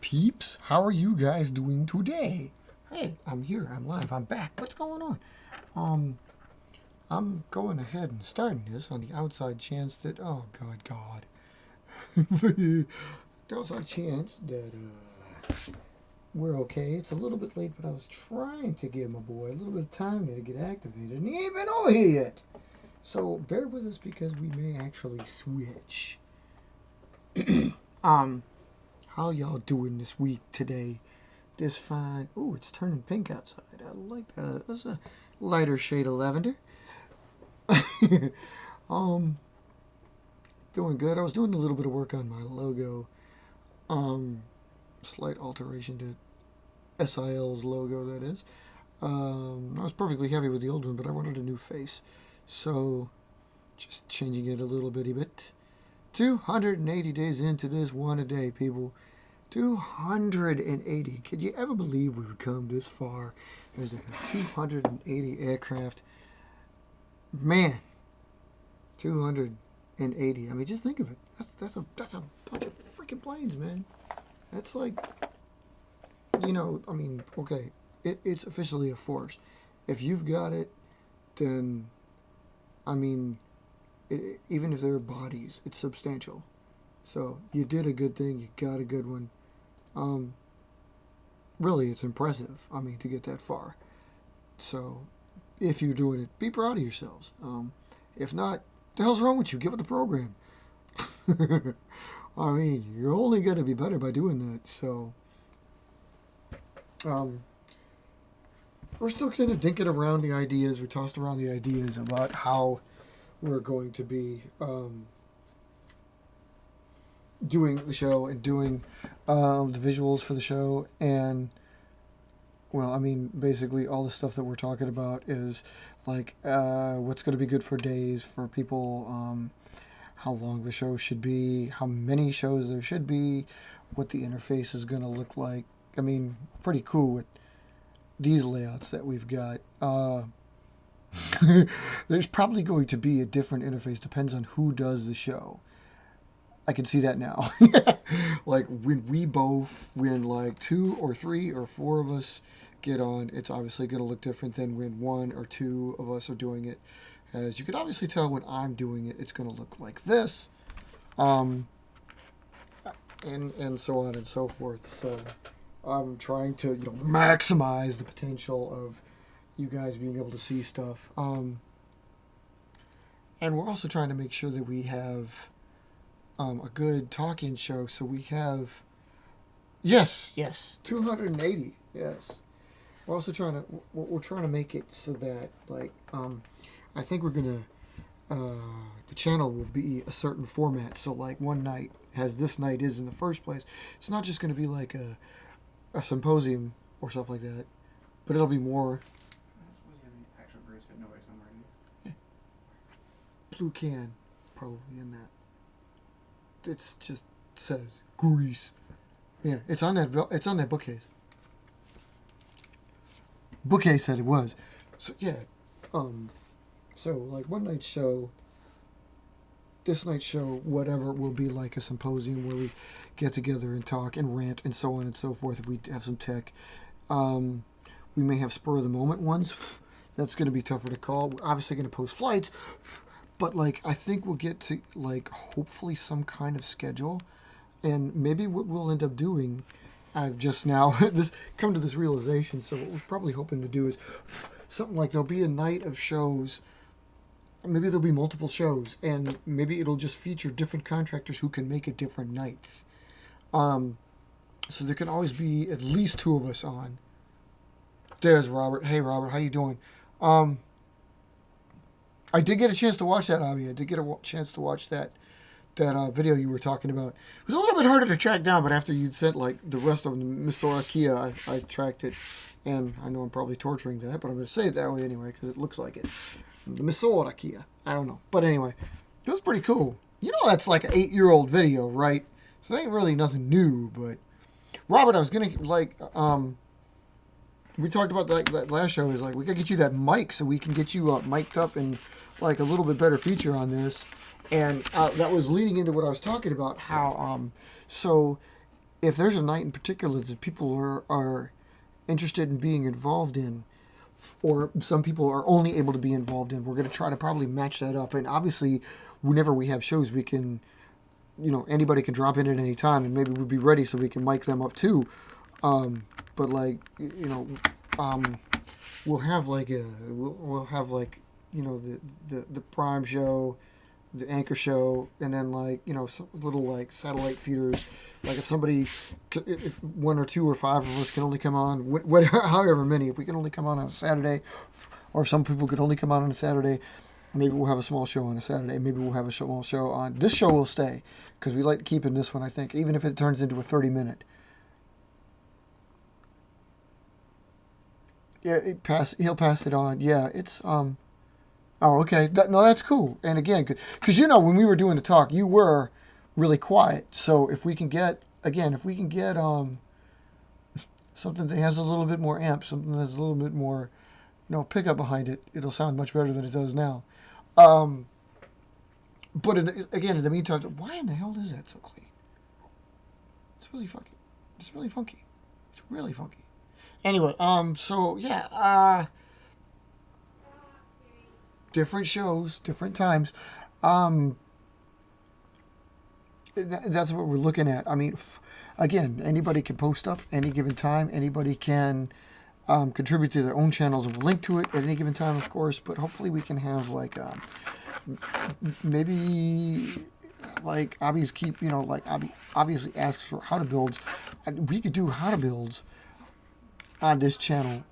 peeps? How are you guys doing today? Hey, I'm here. I'm live. I'm back. What's going on? I'm going ahead and starting this on the outside chance that, oh, God. The outside chance that, we're okay. It's a little bit late, but I was trying to give my boy a little bit of time here to get activated, and he ain't been over here yet. So, bear with us because we may actually switch. How y'all doing this week today? This fine. Ooh, it's turning pink outside. I like that. That's a lighter shade of lavender. Doing good. I was doing a little bit of work on my logo. Slight alteration to SIL's logo, that is. I was perfectly happy with the old one, but I wanted a new face. So, just changing it a little bitty bit. 280 days into this one a day, people. 280. Could you ever believe we've come this far as to have 280 aircraft? Man, 280. I mean, just think of it. That's a bunch of freaking planes, man. That's like, I mean, okay, it's officially a force. If you've got it, then, I mean, even if they're bodies, it's substantial. So you did a good thing. You got a good one. Really, it's impressive. I mean, to get that far. So if you're doing it, be proud of yourselves. If not, the hell's wrong with you? Give it the program. I mean, you're only going to be better by doing that. So we're still kind of thinking around the ideas. We're tossed around the ideas about how we're going to be doing the show and doing the visuals for the show. And, well, I mean, basically all the stuff that we're talking about is like what's going to be good for days for people, how long the show should be, how many shows there should be, what the interface is going to look like. I mean, pretty cool with these layouts that we've got. There's probably going to be a different interface, depends on who does the show. I can see that now. Like when like 2 or 3 or 4 of us get on, it's obviously going to look different than when 1 or 2 of us are doing it. As you can obviously tell when I'm doing it, it's going to look like this. And so on and so forth. So I'm trying to, maximize the potential of you guys being able to see stuff. And we're also trying to make sure that we have a good talk-in show. So we have, yes, 280, yes. We're also trying to make it so that, like, I think we're going to, the channel will be a certain format. So, like, one night, as this night is in the first place, it's not just going to be like a symposium or stuff like that, but it'll be more. Blue can, probably in that. It's just says Grease. Yeah, it's on that. It's on that bookcase. Bookcase said it was. So yeah, so like one night show. This night's show, whatever, will be like a symposium where we get together and talk and rant and so on and so forth. If we have some tech, we may have spur of the moment ones. That's going to be tougher to call. We're obviously going to post flights. But, like, I think we'll get to, like, hopefully some kind of schedule. And maybe what we'll end up doing, I've just now come to this realization. So what we're probably hoping to do is something like there'll be a night of shows. Maybe there'll be multiple shows. And maybe it'll just feature different contractors who can make it different nights. So there can always be at least 2 of us on. There's Robert. Hey, Robert. How you doing? I did get a chance to watch that, Avi. I did get a chance to watch that video you were talking about. It was a little bit harder to track down, but after you'd sent like the rest of the Misorakia, I tracked it. And I know I'm probably torturing that, but I'm going to say it that way anyway because it looks like it. The Misorakia. I don't know. But anyway, it was pretty cool. That's like an 8-year-old video, right? So it ain't really nothing new, but Robert, I was going to we talked about that last show is like we gotta get you that mic so we can get you mic'd up and like a little bit better feature on this. And that was leading into what I was talking about, how so if there's a night in particular that people are interested in being involved in, or some people are only able to be involved in, we're going to try to probably match that up. And obviously, whenever we have shows, we can, anybody can drop in at any time, and maybe we'll be ready so we can mic them up too. But like, we'll have like the prime show, the anchor show, and then like some little like satellite feeders. Like if one or two or five of us can only come on, however many, if we can only come on a Saturday, or some people could only come on a Saturday, maybe we'll have a small show on a Saturday. Maybe we'll have a small show on this show. Will stay because we like keeping this one. I think even if it turns into a 30-minute. Yeah, he'll pass it on. Yeah, it's Oh, okay. No, that's cool. And again, because when we were doing the talk, you were really quiet. So if we can get something that has a little bit more amp, something that has a little bit more, pickup behind it, it'll sound much better than it does now. But in the meantime, why in the hell is that so clean? It's really funky. It's really funky. It's really funky. Anyway, so yeah, different shows, different times. That's what we're looking at. I mean, again, anybody can post up any given time. Anybody can contribute to their own channels, and we'll link to it at any given time, of course. But hopefully, we can have like maybe like Abby's Abby obviously asks for how to builds. We could do how to builds on this channel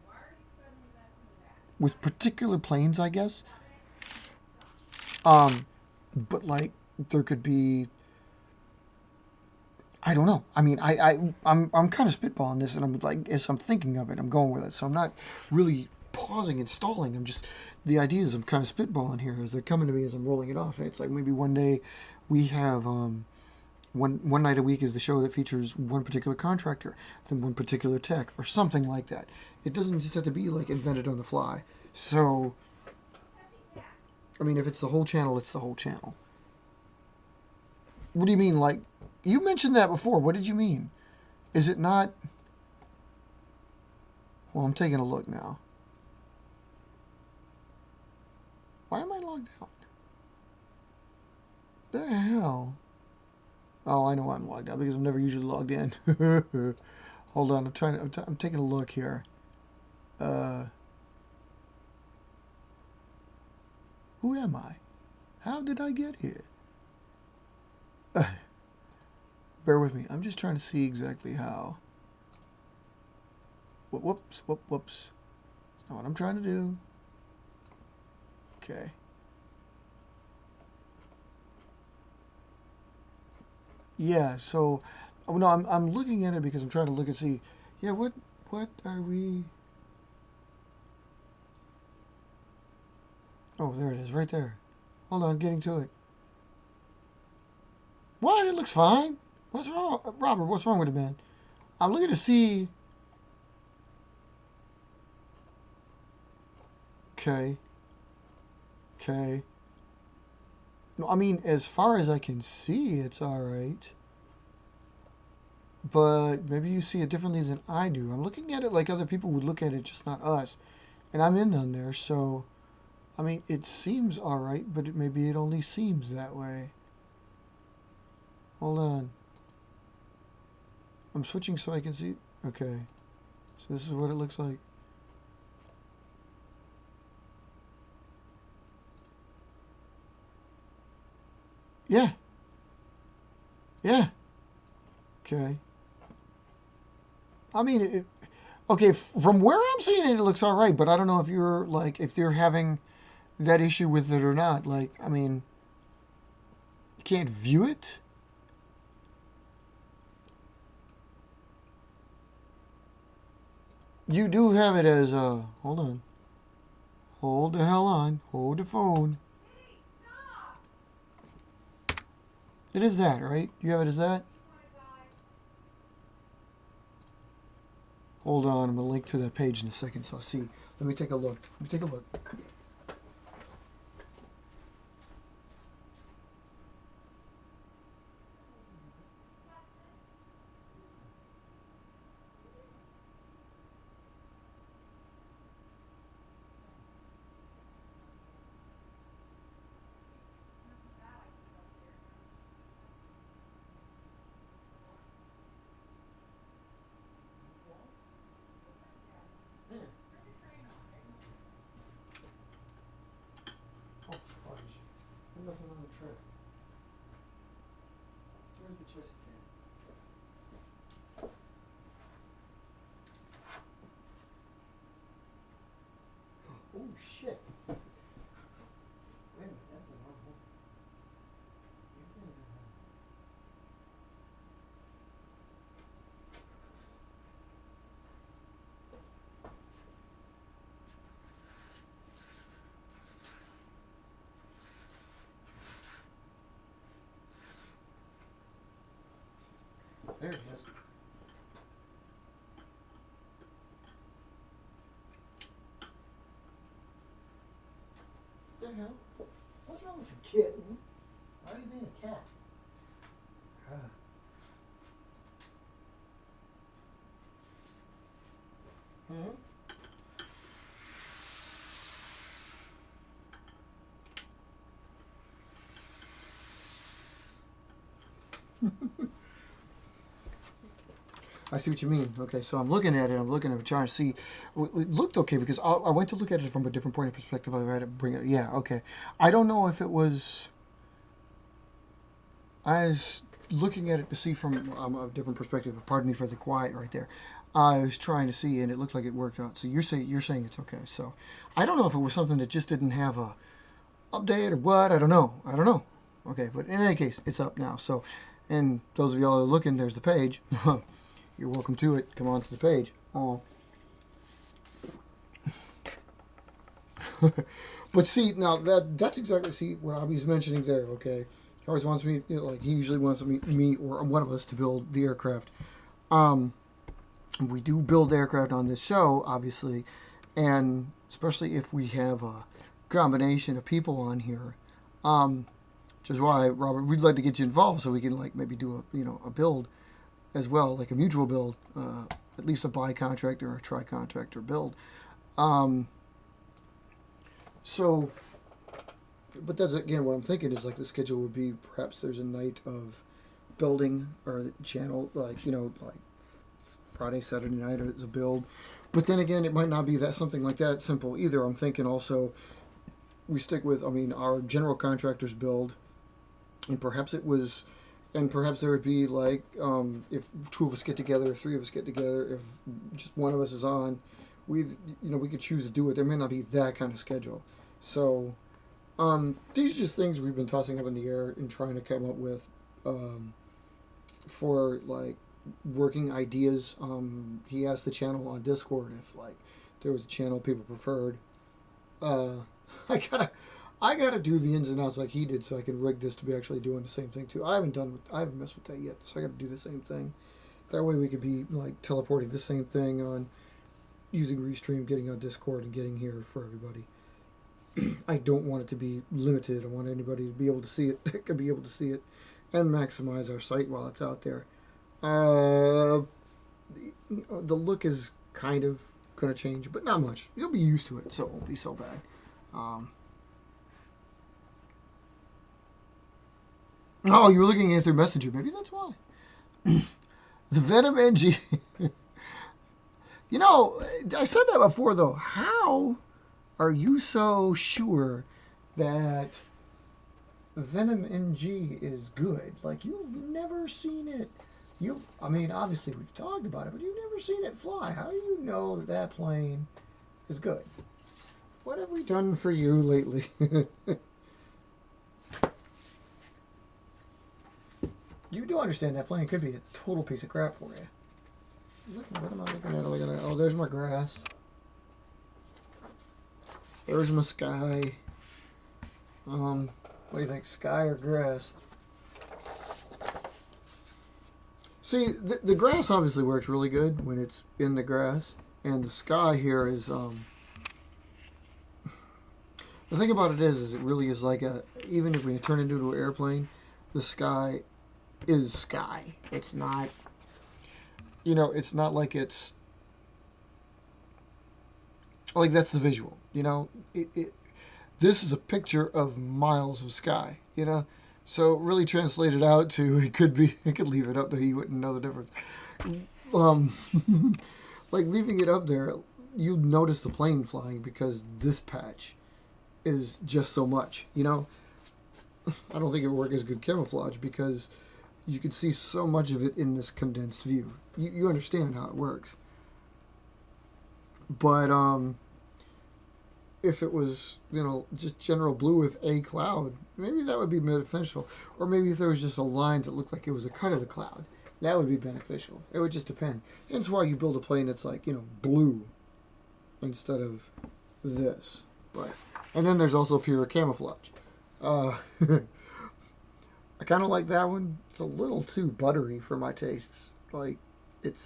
with particular planes, I guess. But like there could be, I don't know. I mean, I'm kind of spitballing this, and I'm like, as I'm thinking of it, I'm going with it. So I'm not really pausing and stalling. I'm just, the ideas I'm kind of spitballing here as they're coming to me as I'm rolling it off. And it's like maybe one day we have one night a week is the show that features one particular contractor, then one particular tech, or something like that. It doesn't just have to be like invented on the fly. So, I mean, if it's the whole channel, it's the whole channel. What do you mean? Like, you mentioned that before. What did you mean? Is it not? Well, I'm taking a look now. Why am I logged out? The hell? Oh, I know I'm logged out because I'm never usually logged in. Hold on, I'm taking a look here. Who am I? How did I get here? Bear with me. I'm just trying to see exactly how. Whoops. Not what I'm trying to do. Okay. Yeah, so no, I'm looking at it because I'm trying to look and see. Yeah, what are we? Oh, there it is, right there. Hold on, getting to it. What? It looks fine. What's wrong, Robert? What's wrong with it, man? I'm looking to see. Okay. No, I mean, as far as I can see, it's all right. But maybe you see it differently than I do. I'm looking at it like other people would look at it, just not us. And I'm in on there, so I mean, it seems all right, but maybe it only seems that way. Hold on. I'm switching so I can see. Okay. So this is what it looks like. Yeah. Okay. I mean, okay, from where I'm seeing it, it looks all right, but I don't know if you're having that issue with it or not. Like, I mean, you can't view it? You do have it as hold on. Hold the hell on. Hold the phone. It is that, right? You have it as that? Hold on, I'm going to link to that page in a second so I'll see. Let me take a look. trip. Where's the chest can? Oh shit. Wait a minute, that's the wrong one. There it is. What the hell? What's wrong with you, kitten? Why are you being a cat? Hmm? I see what you mean. Okay, so I'm looking at it. I'm looking at it, trying to see. It looked okay because I went to look at it from a different point of perspective. I had to bring it. Yeah, okay. I don't know if it was. I was looking at it to see from a different perspective. Pardon me for the quiet right there. I was trying to see, and it looked like it worked out. So you're saying it's okay. So I don't know if it was something that just didn't have a update or what. I don't know. Okay, but in any case, it's up now. So, and those of y'all that are looking, there's the page. You're welcome to it. Come on to the page. But see, now that's exactly what I was mentioning there. Okay, he always wants me, like he usually wants me or one of us to build the aircraft. We do build aircraft on this show, obviously, and especially if we have a combination of people on here. Which is why, Robert, we'd like to get you involved so we can like maybe do a build as well, like a mutual build, at least a bi-contractor or a tri-contractor build. So, but that's again what I'm thinking is like the schedule would be perhaps there's a night of building or channel, like Friday, Saturday night is a build. But then again, it might not be that something like that simple either. I'm thinking also we stick with, our general contractors build, and perhaps it was. And perhaps there would be like, if two of us get together, if three of us get together, if just one of us is on, we could choose to do it. There may not be that kind of schedule. So, these are just things we've been tossing up in the air and trying to come up with, for like working ideas. He asked the channel on Discord if like there was a channel people preferred. I gotta do the ins and outs like he did so I can rig this to be actually doing the same thing too. I haven't messed with that yet, so I gotta do the same thing. That way we could be like teleporting the same thing on using Restream, getting on Discord, and getting here for everybody. I don't want it to be limited. I want anybody to be able to see it, that could be able to see it, and maximize our site while it's out there. The look is kind of gonna change, but not much. You'll be used to it, so it won't be so bad. Oh, you were looking at their messenger. Maybe that's why. The Venom NG. I said that before, though. How are you so sure that Venom NG is good? Like, you've never seen it. Obviously we've talked about it, but you've never seen it fly. How do you know that that plane is good? What have we done for you lately? You do understand that plane could be a total piece of crap for you. What am I looking at? Oh, there's my grass. There's my sky. What do you think, sky or grass? See, the grass obviously works really good when it's in the grass, and the sky here is the thing about it is it really is like even if we turn it into an airplane, the sky is sky. It's not, it's not like it's like that's the visual, this is a picture of miles of sky, so really translated out to, it could leave it up there, you wouldn't know the difference. Like leaving it up there, you'd notice the plane flying because this patch is just so much, I don't think it would work as good camouflage because you could see so much of it in this condensed view. You understand how it works. But if it was, just general blue with a cloud, maybe that would be beneficial. Or maybe if there was just a line that looked like it was a cut of the cloud, that would be beneficial. It would just depend. That's why you build a plane that's like, blue instead of this. And then there's also pure camouflage. I kind of like that one. It's a little too buttery for my tastes. Like, it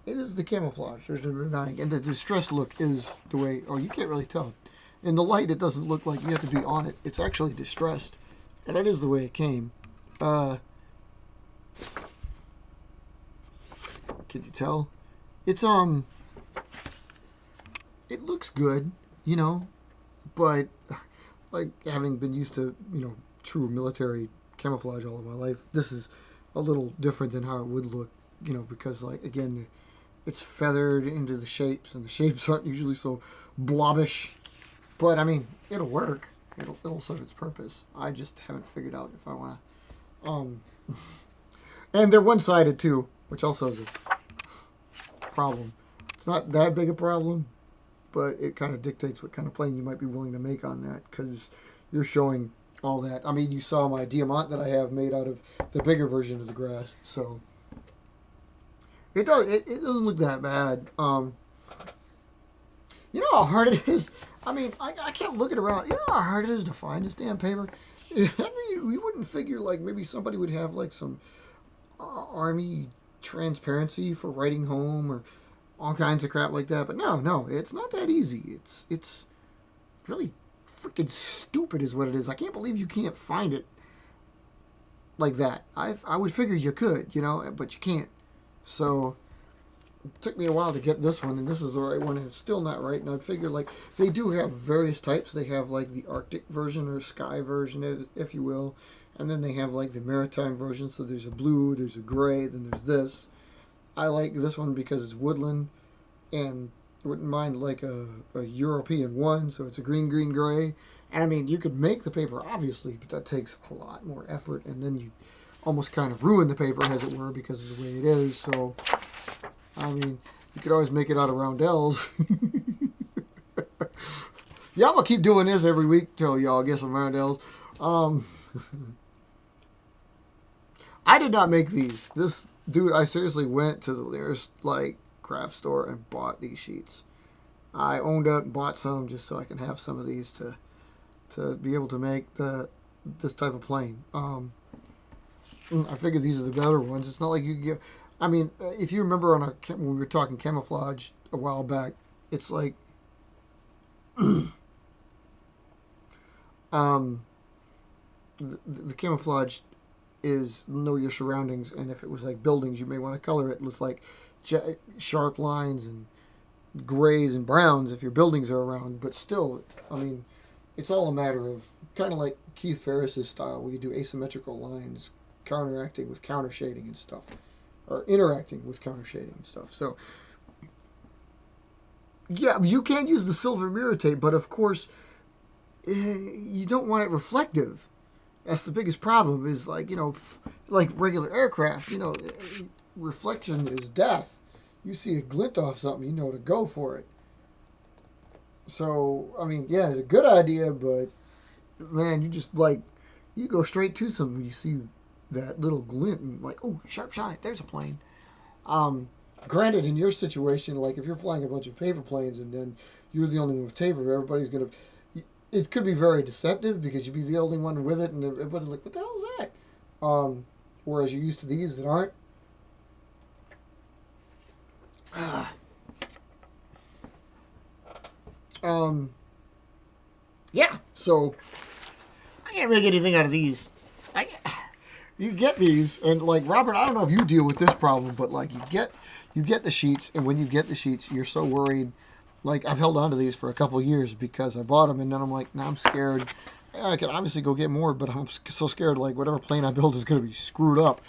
is the camouflage. There's no denying. And the distressed look is the way, you can't really tell. In the light, it doesn't look like you have to be on it. It's actually distressed. And that is the way it came. Can you tell? It's, it looks good, but, like, having been used to, true military camouflage all of my life, this is a little different than how it would look, because, like, again, it's feathered into the shapes, and the shapes aren't usually so blobbish. But, I mean, it'll work. It'll serve its purpose. I just haven't figured out if I want to, and they're one-sided, too, which also is a problem. It's not that big a problem, but it kind of dictates what kind of plane you might be willing to make on that, because you're showing all that. I mean, you saw my diamant that I have made out of the bigger version of the grass, so it doesn't look that bad. You know how hard it is? I mean, I kept looking around. You know how hard it is to find this damn paper? You wouldn't figure, like, maybe somebody would have, like, some army transparency for writing home or all kinds of crap like that. But no, it's not that easy. It's really freaking stupid is what it is. I can't believe you can't find it like that. I would figure you could, but you can't. So it took me a while to get this one, and this is the right one, and it's still not right. And I'd figure, like, they do have various types. They have, like, the Arctic version or sky version, if you will. And then they have, like, the maritime version. So there's a blue, there's a gray, then there's this. I like this one because it's woodland, and wouldn't mind, like, a European one. So it's a green, gray. And, I mean, you could make the paper, obviously, but that takes a lot more effort. And then you almost kind of ruin the paper, as it were, because of the way it is. So, I mean, you could always make it out of roundels. Yeah, I'm going to keep doing this every week till y'all get some roundels. I did not make these. This dude, I seriously went to the nearest, like, craft store and bought these sheets. I owned up and bought some just so I can have some of these to be able to make this type of plane. I figured these are the better ones. It's not like you get... I mean, if you remember when we were talking camouflage a while back, it's like... the camouflage is know your surroundings, and if it was like buildings, you may want to color it with like sharp lines and grays and browns if your buildings are around. But still, I mean, it's all a matter of kind of like Keith Ferris's style, where you do asymmetrical lines counteracting with counter shading and stuff, or interacting with counter shading and stuff. So yeah, you can use the silver mirror tape, but of course you don't want it reflective. That's the biggest problem, is like, like regular aircraft, reflection is death. You see a glint off something, to go for it. So, I mean, yeah, it's a good idea, but, man, you just, like, you go straight to something when you see that little glint and, like, oh, sharp shine, there's a plane. Granted, in your situation, like, if you're flying a bunch of paper planes and then you're the only one with taper, everybody's going to... It could be very deceptive because you'd be the only one with it, and everybody's like, what the hell is that? Whereas you're used to these that aren't. Yeah, so I can't make anything out of these. You get these, and like, Robert, I don't know if you deal with this problem, but like, you get the sheets, and when you get the sheets, you're so worried. Like, I've held on to these for a couple of years because I bought them, and then I'm like, now I'm scared. I can obviously go get more, but I'm so scared, like, whatever plane I build is going to be screwed up.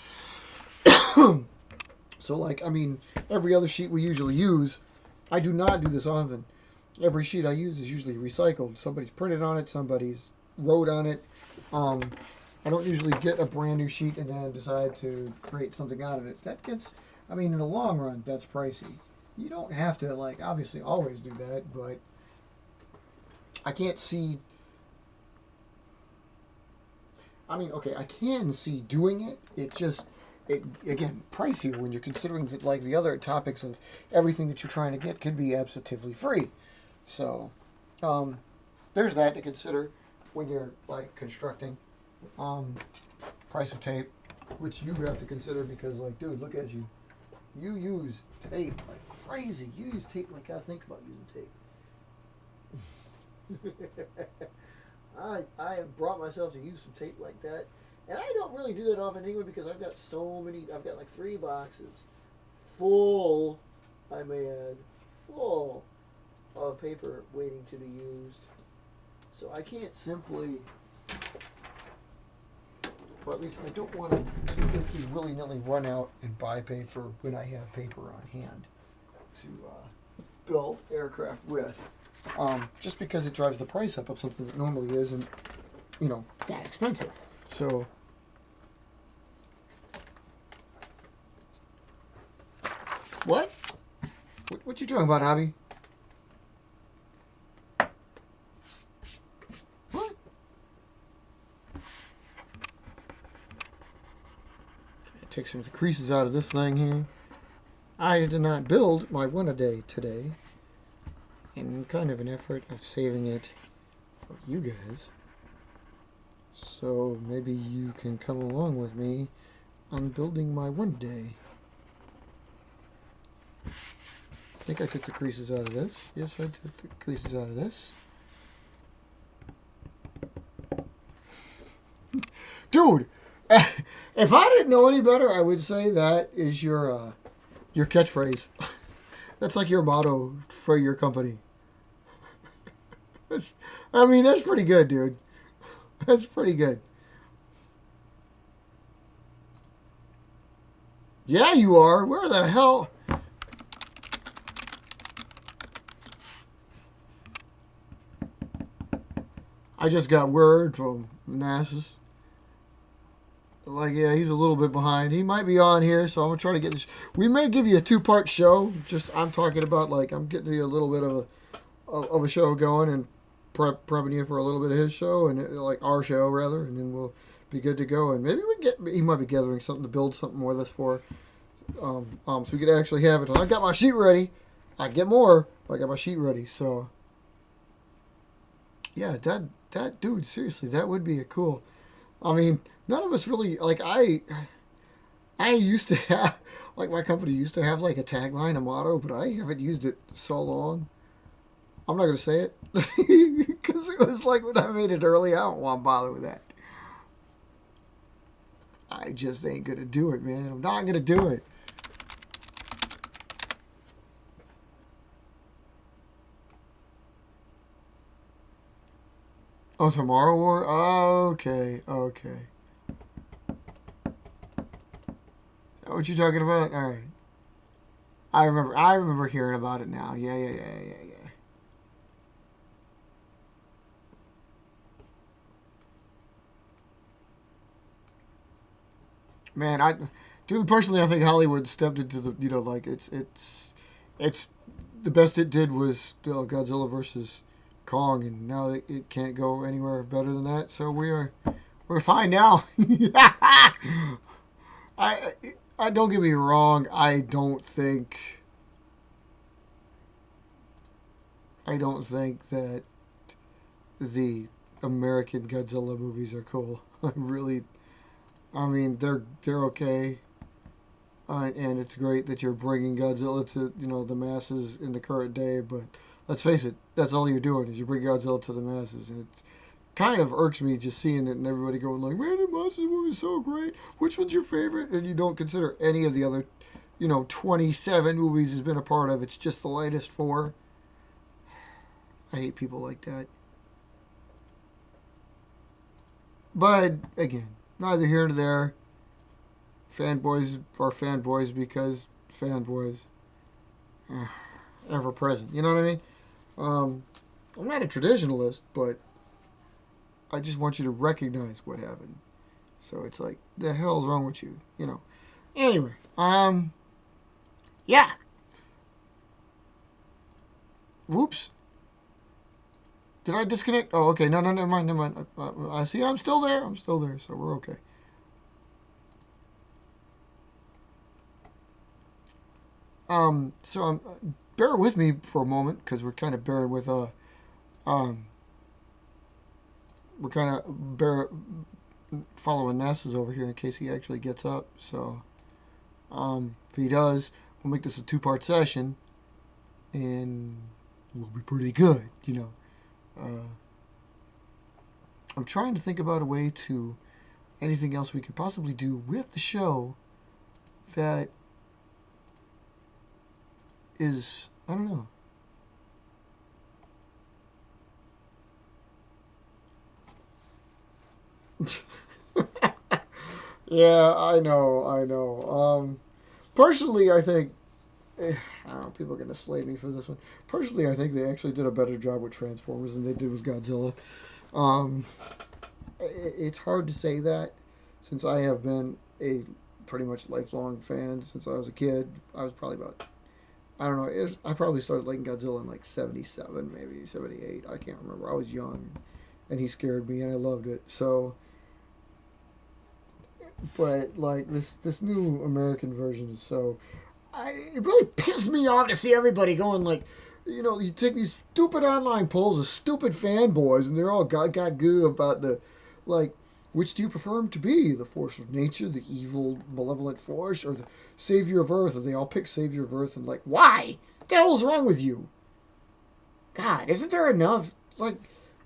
So, like, I mean, every other sheet we usually use, I do not do this often. Every sheet I use is usually recycled. Somebody's printed on it, somebody's wrote on it. I don't usually get a brand new sheet and then decide to create something out of it. That gets, I mean, in the long run, that's pricey. You don't have to, like, obviously always do that, but I can't see, I mean, okay, I can see doing it. It just, it again, pricier when you're considering that, like, the other topics of everything that you're trying to get could be absolutely free. So, there's that to consider when you're, like, constructing. Price of tape, which you have to consider because, like, dude, look at you. You use tape like crazy. You use tape like I think about using tape. I have brought myself to use some tape like that, and I don't really do that often anyway because I've got so many. I've got like 3 boxes full, I may add, full of paper waiting to be used. So I can't simply. Or at least I don't want to simply willy-nilly run out and buy paper when I have paper on hand to build aircraft with. Just because it drives the price up of something that normally isn't, you know, that expensive. So, what? What you talking about, Hobby? Take some of the creases out of this thing here. I did not build my one-a-day today in kind of an effort of saving it for you guys. So maybe you can come along with me on building my one-day. I think I took the creases out of this. Yes, I took the creases out of this. Dude! If I didn't know any better, I would say that is your catchphrase. That's like your motto for your company. I mean, that's pretty good, dude. That's pretty good. Yeah, you are. Where the hell? I just got word from NASA's. Like, yeah, he's a little bit behind. He might be on here, so I'm going to try to get this. We may give you a 2-part show. Just, I'm talking about, like, I'm getting you a little bit of a show going and prepping you for a little bit of his show, and like our show, rather, and then we'll be good to go. And maybe he might be gathering something to build something with us for. So we could actually have it. I got my sheet ready. I get more, but I got my sheet ready. So, yeah, that dude, seriously, that would be a cool. I mean, none of us really, like, I used to have, like, my company used to have, like, a tagline, a motto, but I haven't used it so long. I'm not going to say it, because it was like when I made it early, I don't want to bother with that. I just ain't going to do it, man. I'm not going to do it. Oh, Tomorrow War? Oh, okay. Is that what you're talking about? All right. I remember hearing about it now. Yeah. Man, dude, personally, I think Hollywood stepped into the, you know, like, it's the best it did was Godzilla versus Kong, and now it can't go anywhere better than that. So we're fine now. I don't get me wrong. I don't think that the American Godzilla movies are cool. I mean, they're okay, and it's great that you're bringing Godzilla to, you know, the masses in the current day. But let's face it, that's all you're doing is you bring Godzilla to the masses, and it's kind of irks me just seeing it and everybody going like, "Man, the monster movie is so great. Which one's your favorite?" And you don't consider any of the other, 27 movies he's been a part of. It's just the latest 4. I hate people like that. But again, neither here nor there. Fanboys are fanboys because fanboys. Ever present. You know what I mean? I'm not a traditionalist, but I just want you to recognize what happened. So it's like, the hell's wrong with you? You know. Anyway, yeah. Whoops. Did I disconnect? Oh, okay. No, never mind. I see. I'm still there. So we're okay. So bear with me for a moment because we're kind of bearing with we're kind of following NASA's over here in case he actually gets up. So if he does, we'll make this a 2-part session, and we'll be pretty good, you know. I'm trying to think about a way to anything else we could possibly do with the show that is, I don't know. Yeah, I know. Personally, I think, I don't know, people are going to slay me for this one. Personally, I think they actually did a better job with Transformers than they did with Godzilla. It's hard to say that since I have been a pretty much lifelong fan since I was a kid. I was probably about, I don't know, I probably started liking Godzilla in like 77, maybe 78. I can't remember. I was young, and he scared me, and I loved it. So, but like this new American version is so, it really pissed me off to see everybody going like, you know, you take these stupid online polls of stupid fanboys, and they're all got goo about the, like, which do you prefer him to be? The force of nature, the evil, malevolent force, or the savior of Earth? And they all pick savior of Earth, and like, why? What the hell's wrong with you? God, isn't there enough? Like,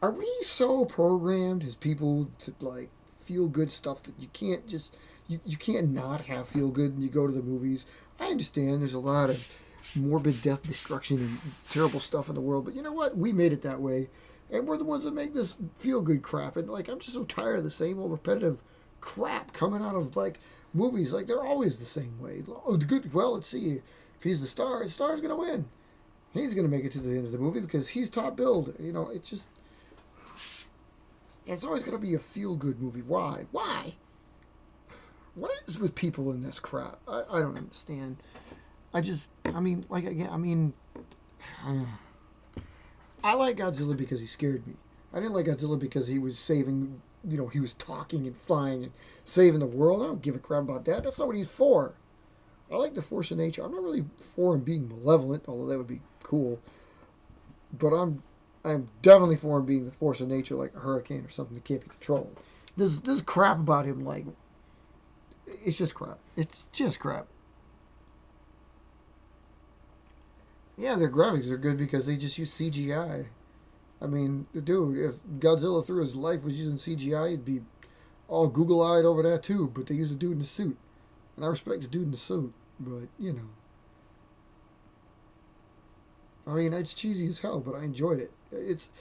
are we so programmed as people to, like, feel good stuff that you can't just, you can't not have feel good when you go to the movies? I understand there's a lot of morbid death, destruction, and terrible stuff in the world, but you know what? We made it that way. And we're the ones that make this feel-good crap. And, like, I'm just so tired of the same old repetitive crap coming out of, like, movies. Like, they're always the same way. Oh, good. Well, let's see. If he's the star's going to win. He's going to make it to the end of the movie because he's top billed. You know, it's just, it's always going to be a feel-good movie. Why? Why? What is with people in this crap? I don't understand. I like Godzilla because he scared me. I didn't like Godzilla because he was saving, you know, he was talking and flying and saving the world. I don't give a crap about that. That's not what he's for. I like the force of nature. I'm not really for him being malevolent, although that would be cool. But I'm definitely for him being the force of nature, like a hurricane or something that can't be controlled. This crap about him, like, it's just crap. It's just crap. Yeah, their graphics are good because they just use CGI. I mean, dude, if Godzilla through his life was using CGI, he'd be all Google-eyed over that too. But they use a dude in a suit. And I respect the dude in the suit. But, you know. I mean, it's cheesy as hell, but I enjoyed it. It's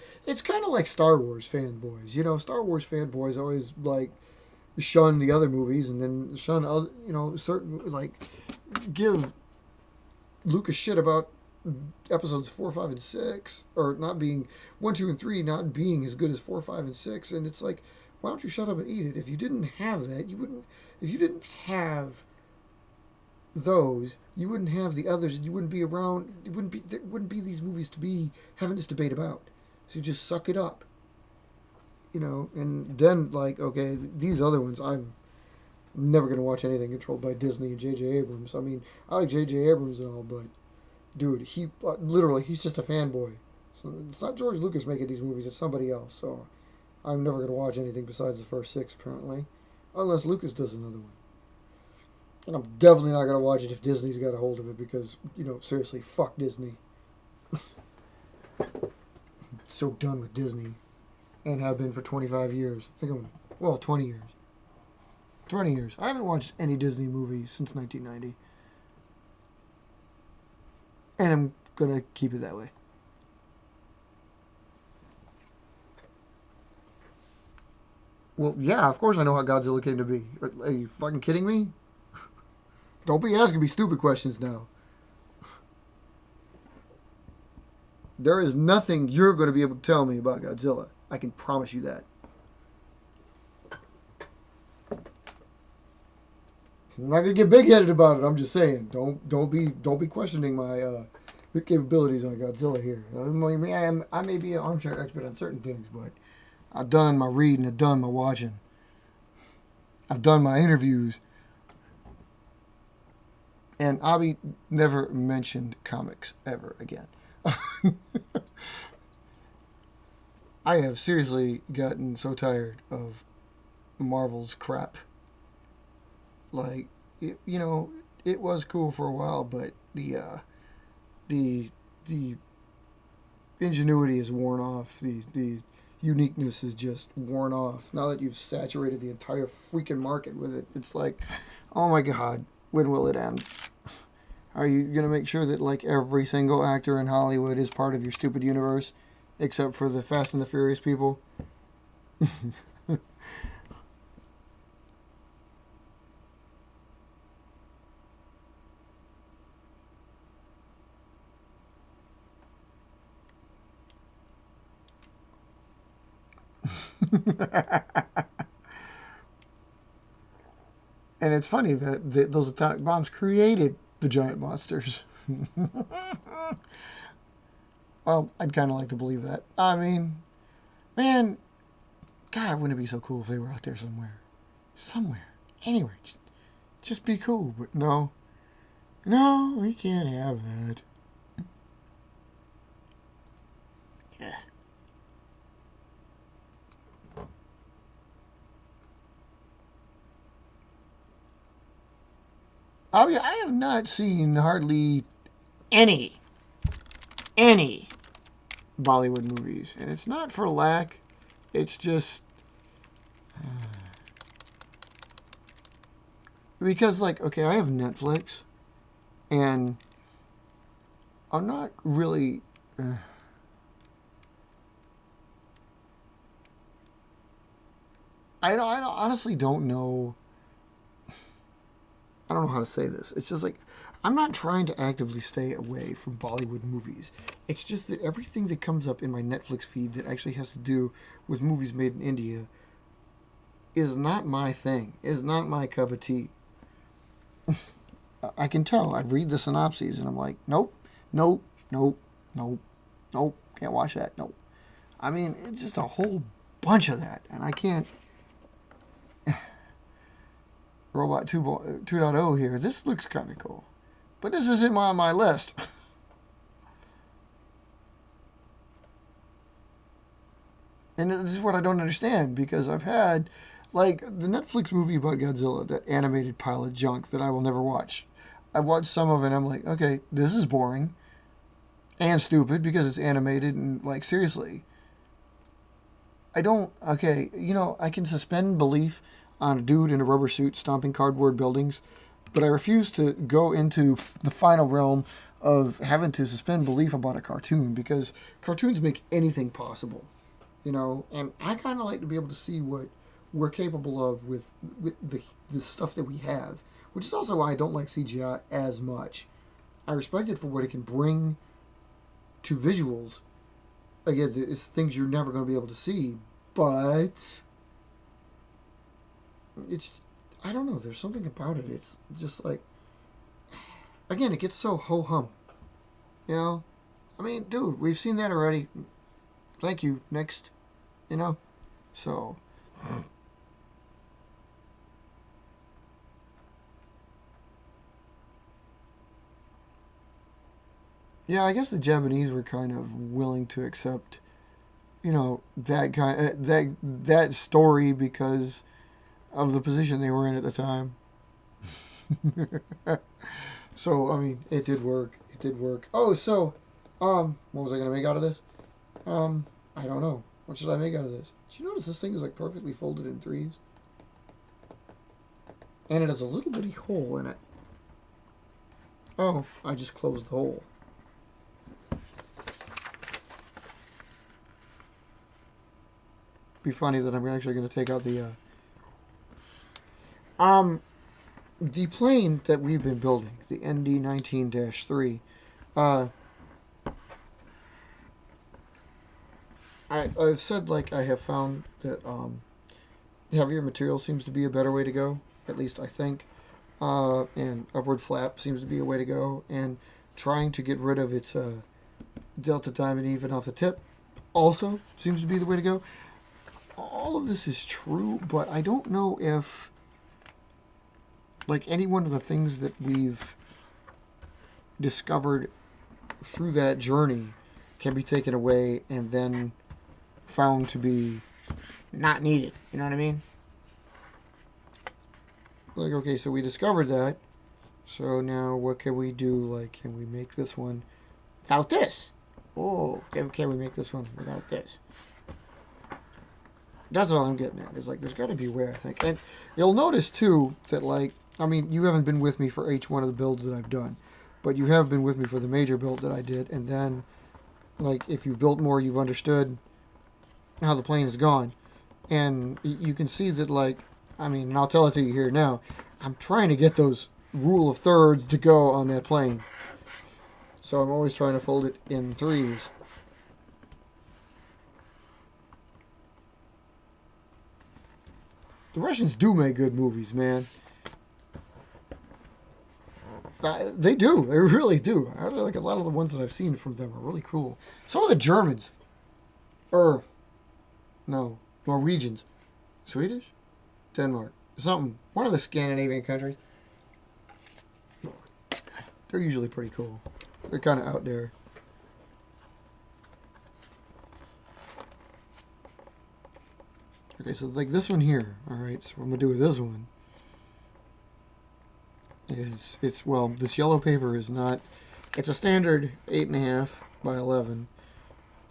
kind of like Star Wars fanboys. You know, Star Wars fanboys always, like, shun the other movies and then shun, other, you know, certain, like, give Lucas shit about episodes 4, 5, and 6, or not being 1, 2, and 3 not being as good as 4, 5, and 6, and it's like, why don't you shut up and eat it? If you didn't have that, you wouldn't. If you didn't have those, you wouldn't have the others, and you wouldn't be around. There wouldn't be these movies to be having this debate about. So you just suck it up, you know. And then, like, okay, these other ones, I'm never gonna watch anything controlled by Disney and J.J. Abrams. I mean, I like J.J. Abrams and all, but dude, he literally, he's just a fanboy. So it's not George Lucas making these movies, it's somebody else. So I'm never going to watch anything besides the first 6, apparently. Unless Lucas does another one. And I'm definitely not going to watch it if Disney's got a hold of it because, you know, seriously, fuck Disney. So done with Disney. And have been for 25 years. I think 20 years. 20 years. I haven't watched any Disney movies since 1990. And I'm going to keep it that way. Well, yeah, of course I know how Godzilla came to be. Are you fucking kidding me? Don't be asking me stupid questions now. There is nothing you're going to be able to tell me about Godzilla. I can promise you that. I'm not gonna get big-headed about it. I'm just saying, don't be questioning my capabilities on Godzilla here. I may be an armchair expert on certain things, but I've done my reading, I've done my watching, I've done my interviews, and Abby never mentioned comics ever again. I have seriously gotten so tired of Marvel's crap. Like, it was cool for a while, but the ingenuity is worn off. The uniqueness is just worn off. Now that you've saturated the entire freaking market with it, it's like, oh my god, when will it end? Are you gonna make sure that like every single actor in Hollywood is part of your stupid universe, except for the Fast and the Furious people? And it's funny that those atomic bombs created the giant monsters. Well, I'd kind of like to believe that. I mean, man, God, wouldn't it be so cool if they were out there somewhere? Somewhere. Anywhere. Just be cool. But no. No, we can't have that. Yeah. I mean, I have not seen hardly any Bollywood movies, and it's not for lack. It's just because, like, okay, I have Netflix, and I'm not really. I honestly don't know. I don't know how to say this. It's just like, I'm not trying to actively stay away from Bollywood movies. It's just that everything that comes up in my Netflix feed that actually has to do with movies made in India is not my thing. Is not my cup of tea. I can tell. I read the synopses and I'm like, nope, nope, nope, nope, nope. Can't watch that. Nope. I mean, it's just a whole bunch of that. And I can't. Robot 2.0 here. This looks kind of cool. But this isn't on my list. And this is what I don't understand, because I've had, like, the Netflix movie about Godzilla, that animated pile of junk that I will never watch. I've watched some of it and I'm like, okay, this is boring and stupid because it's animated and, like, seriously. I can suspend belief on a dude in a rubber suit stomping cardboard buildings, but I refuse to go into the final realm of having to suspend belief about a cartoon, because cartoons make anything possible, and I kind of like to be able to see what we're capable of with the stuff that we have, which is also why I don't like CGI as much. I respect it for what it can bring to visuals. Again, it's things you're never going to be able to see, but I don't know, there's something about it. It's just like, again, it gets so ho-hum. I mean, dude, we've seen that already. Thank you. Next. So. Yeah, I guess the Japanese were kind of willing to accept, that story because of the position they were in at the time. So, I mean, it did work. It did work. Oh, so, what was I going to make out of this? I don't know. What should I make out of this? Did you notice this thing is, like, perfectly folded in threes? And it has a little bitty hole in it. Oh, I just closed the hole. Be funny that I'm actually going to take out the plane that we've been building, the ND-19-3. I've said, like, I have found that heavier material seems to be a better way to go. At least I think. and upward flap seems to be a way to go, and trying to get rid of its delta diamond even off the tip also seems to be the way to go. All of this is true, but I don't know if, like, any one of the things that we've discovered through that journey can be taken away and then found to be not needed. You know what I mean? Like, okay, so we discovered that. So now what can we do? Like, can we make this one without this? Oh, can we make this one without this? That's all I'm getting at. Is like, there's got to be a way, I think. And you'll notice, too, that, like, I mean, you haven't been with me for each one of the builds that I've done. But you have been with me for the major build that I did. And then, like, if you've built more, you've understood how the plane has gone. And you can see that, like, I mean, and I'll tell it to you here now, I'm trying to get those rule of thirds to go on that plane. So I'm always trying to fold it in threes. The Russians do make good movies, man. They do. They really do. I like a lot of the ones that I've seen from them are really cool. Some of the Germans. No. Norwegians. Swedish? Denmark. Something. One of the Scandinavian countries. They're usually pretty cool. They're kind of out there. Okay, so like this one here. Alright, so what I'm going to do with this one is, well, this yellow paper is not, it's a standard 8.5 by 11.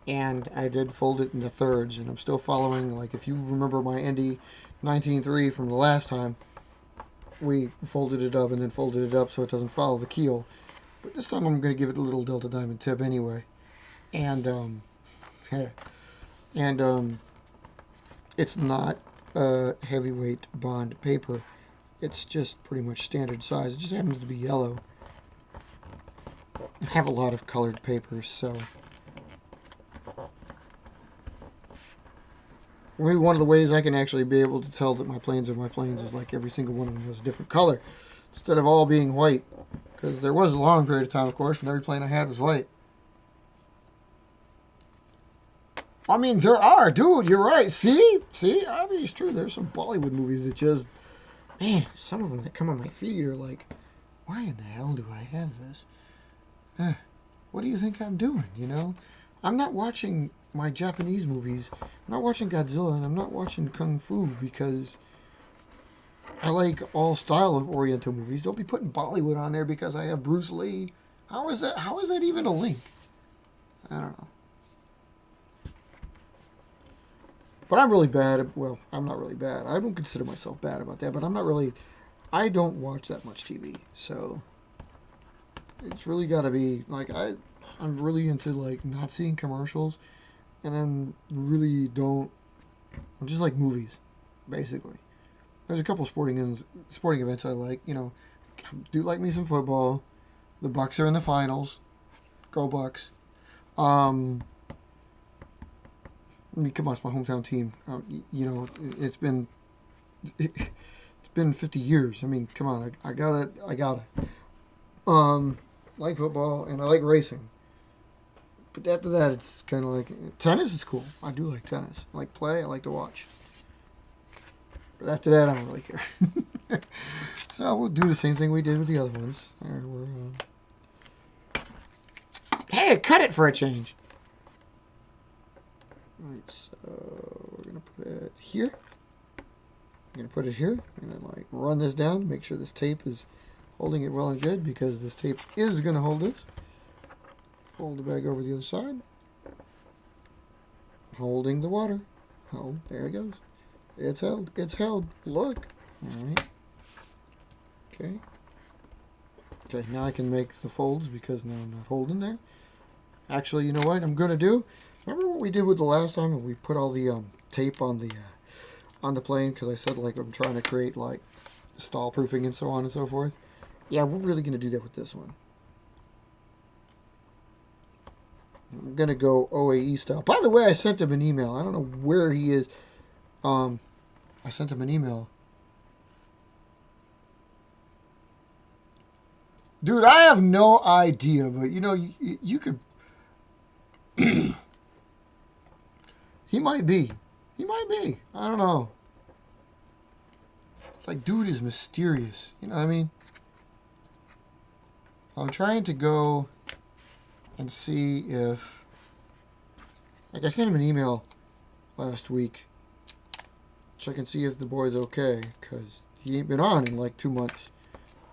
And I did fold it into thirds, and I'm still following, like, if you remember my ND 19.3 from the last time, we folded it up and then folded it up so it doesn't follow the keel. But this time I'm going to give it a little delta diamond tip anyway. And, it's not heavyweight bond paper. It's just pretty much standard size. It just happens to be yellow. I have a lot of colored papers, so maybe one of the ways I can actually be able to tell that my planes are my planes is like every single one of them has a different color instead of all being white. Because there was a long period of time, of course, when every plane I had was white. I mean, there are, dude, you're right. See? I mean, it's true. There's some Bollywood movies that just, man, some of them that come on my feed are like, why in the hell do I have this? What do you think I'm doing, you know? I'm not watching my Japanese movies. I'm not watching Godzilla, and I'm not watching Kung Fu because I like all style of Oriental movies. Don't be putting Bollywood on there because I have Bruce Lee. How is that even a link? I don't know. But I'm really bad. Well, I'm not really bad. I don't consider myself bad about that, but I don't watch that much TV. So it's really got to be, like, I'm really into, like, not seeing commercials. And I'm just like movies, basically. There's a couple sporting events I like. You know, I do like me some football. The Bucks are in the finals. Go Bucks. I mean, come on, it's my hometown team. You know, it's been 50 years. I mean, come on, I got it. Like football and I like racing. But after that, it's kind of like tennis is cool. I do like tennis. I like play. I like to watch. But after that, I don't really care. So we'll do the same thing we did with the other ones. Hey, cut it for a change. Alright, so we're going to put it here. I'm going to put it here. I'm going to, like, run this down, make sure this tape is holding it well and good, because this tape is going to hold this. Fold it back over the other side. Holding the water. Oh, there it goes. It's held. It's held. Look. Alright. Okay. Okay, now I can make the folds because now I'm not holding there. Actually, you know what I'm going to do? Remember what we did with the last time when we put all the tape on the plane? Because I said, like, I'm trying to create, like, stall proofing and so on and so forth. Yeah, we're really going to do that with this one. I'm going to go OAE style. By the way, I sent him an email. I don't know where he is. I sent him an email. Dude, I have no idea, but you know, you could. He might be. He might be. I don't know. Like, dude is mysterious. You know what I mean? I'm trying to go and see if... Like, I sent him an email last week. Check and see if the boy's okay. Because he ain't been on in like 2 months.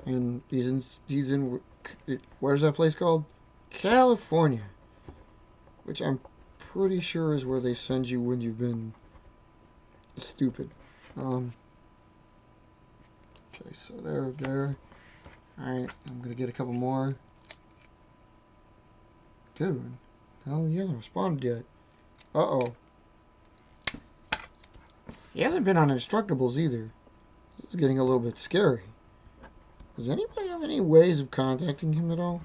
And he's in... Where's that place called? California. Which I'm pretty sure is where they send you when you've been stupid. Okay, so there. Alright, I'm going to get a couple more. Dude, no, he hasn't responded yet. Uh-oh. He hasn't been on Instructables either. This is getting a little bit scary. Does anybody have any ways of contacting him at all?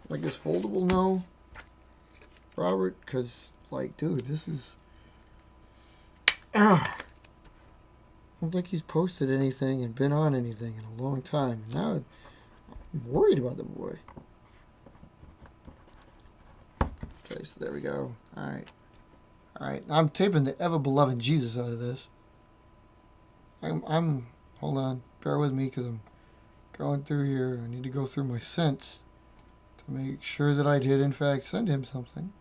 Like this foldable no? Robert? Because, like, dude, this is... I don't think he's posted anything and been on anything in a long time. Now I'm worried about the boy. Okay, so there we go. Alright. Alright, I'm taping the ever-beloved Jesus out of this. I'm hold on. Bear with me because I'm going through here. I need to go through my sents to make sure that I did, in fact, send him something.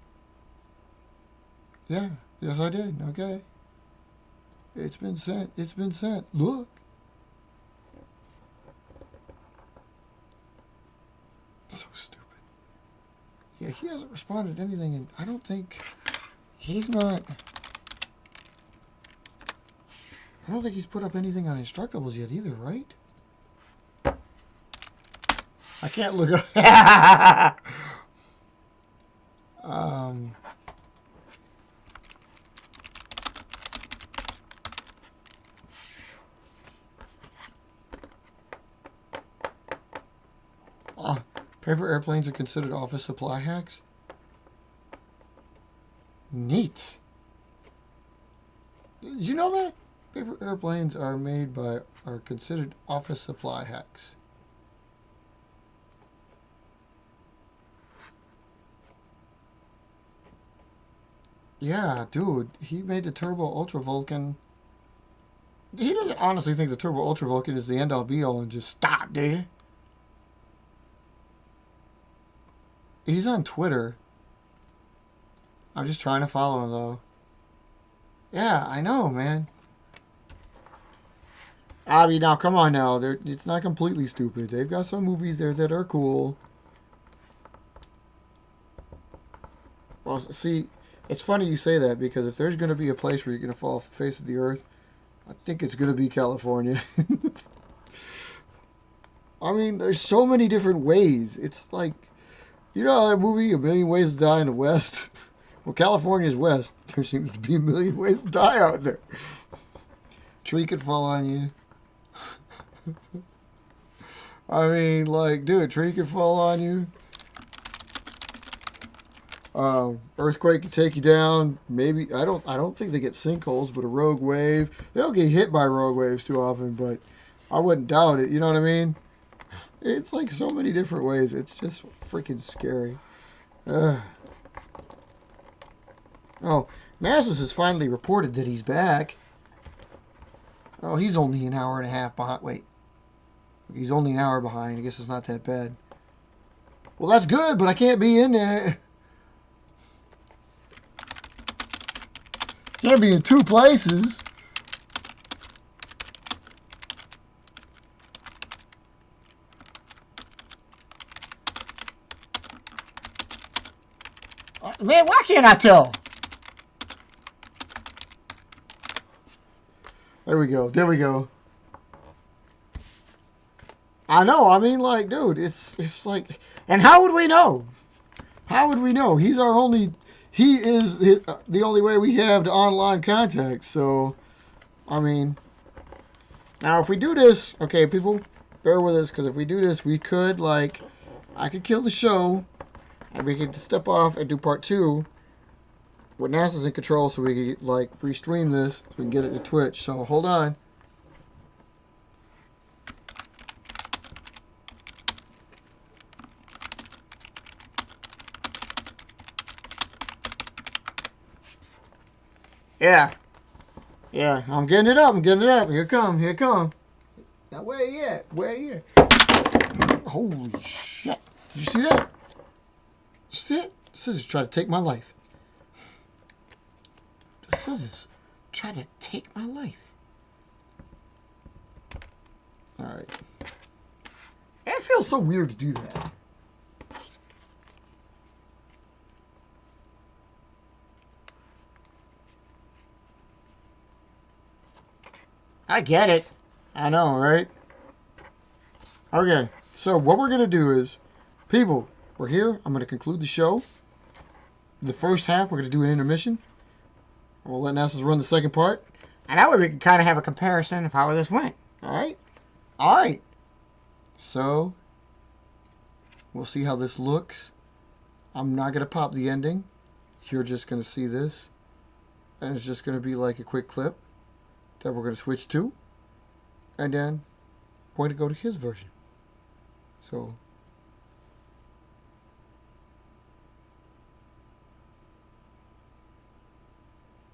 Yeah, yes I did. Okay. It's been sent. It's been sent. Look. So stupid. Yeah, he hasn't responded to anything, and I don't think he's not... I don't think he's put up anything on Instructables yet either, right? I can't look up... Paper airplanes are considered office supply hacks? Neat. Did you know that? Paper airplanes are considered office supply hacks. Yeah, dude. He made the Turbo Ultra Vulcan. He doesn't honestly think the Turbo Ultra Vulcan is the end-all be-all and just stop, dude. He's on Twitter. I'm just trying to follow him, though. Yeah, I know, man. Abby, now, come on now. It's not completely stupid. They've got some movies there that are cool. Well, see, it's funny you say that, because if there's going to be a place where you're going to fall off the face of the earth, I think it's going to be California. I mean, there's so many different ways. It's like... You know that movie, A Million Ways to Die in the West? Well, California's West. There seems to be a million ways to die out there. Tree could fall on you. I mean, like, dude, a tree could fall on you. Earthquake could take you down. Maybe, I don't think they get sinkholes, but a rogue wave. They don't get hit by rogue waves too often, but I wouldn't doubt it. You know what I mean? It's like so many different ways. It's just freaking scary. Oh, Masses has finally reported that he's back. Oh, he's only an hour and a half behind. Wait. He's only an hour behind. I guess it's not that bad. Well, that's good, but I can't be in there. Can't be in two places. Man, why can't I tell? There we go. There we go. I know. I mean, like, dude, it's like... And how would we know? How would we know? He is the only way we have to online contact. So, I mean... Now, if we do this... Okay, people, bear with us. Because if we do this, we could, like... I could kill the show... And we could step off and do part 2 with NASA's in control so we could, like, restream this so we can get it to Twitch. So, hold on. Yeah. Yeah, I'm getting it up. I'm getting it up. Here it come. Here it come. Now, where you at? Where you at? Holy shit. Did you see that? See that? The scissors try to take my life. The scissors try to take my life. Alright. It feels so weird to do that. I get it. I know, right? Okay, so what we're going to do is, people, we're here. I'm going to conclude the show. The first half, we're going to do an intermission. We'll let NASA run the second part. And that way we can kind of have a comparison of how this went. Alright? Alright. So, we'll see how this looks. I'm not going to pop the ending. You're just going to see this. And it's just going to be like a quick clip that we're going to switch to. And then, going to go to his version. So,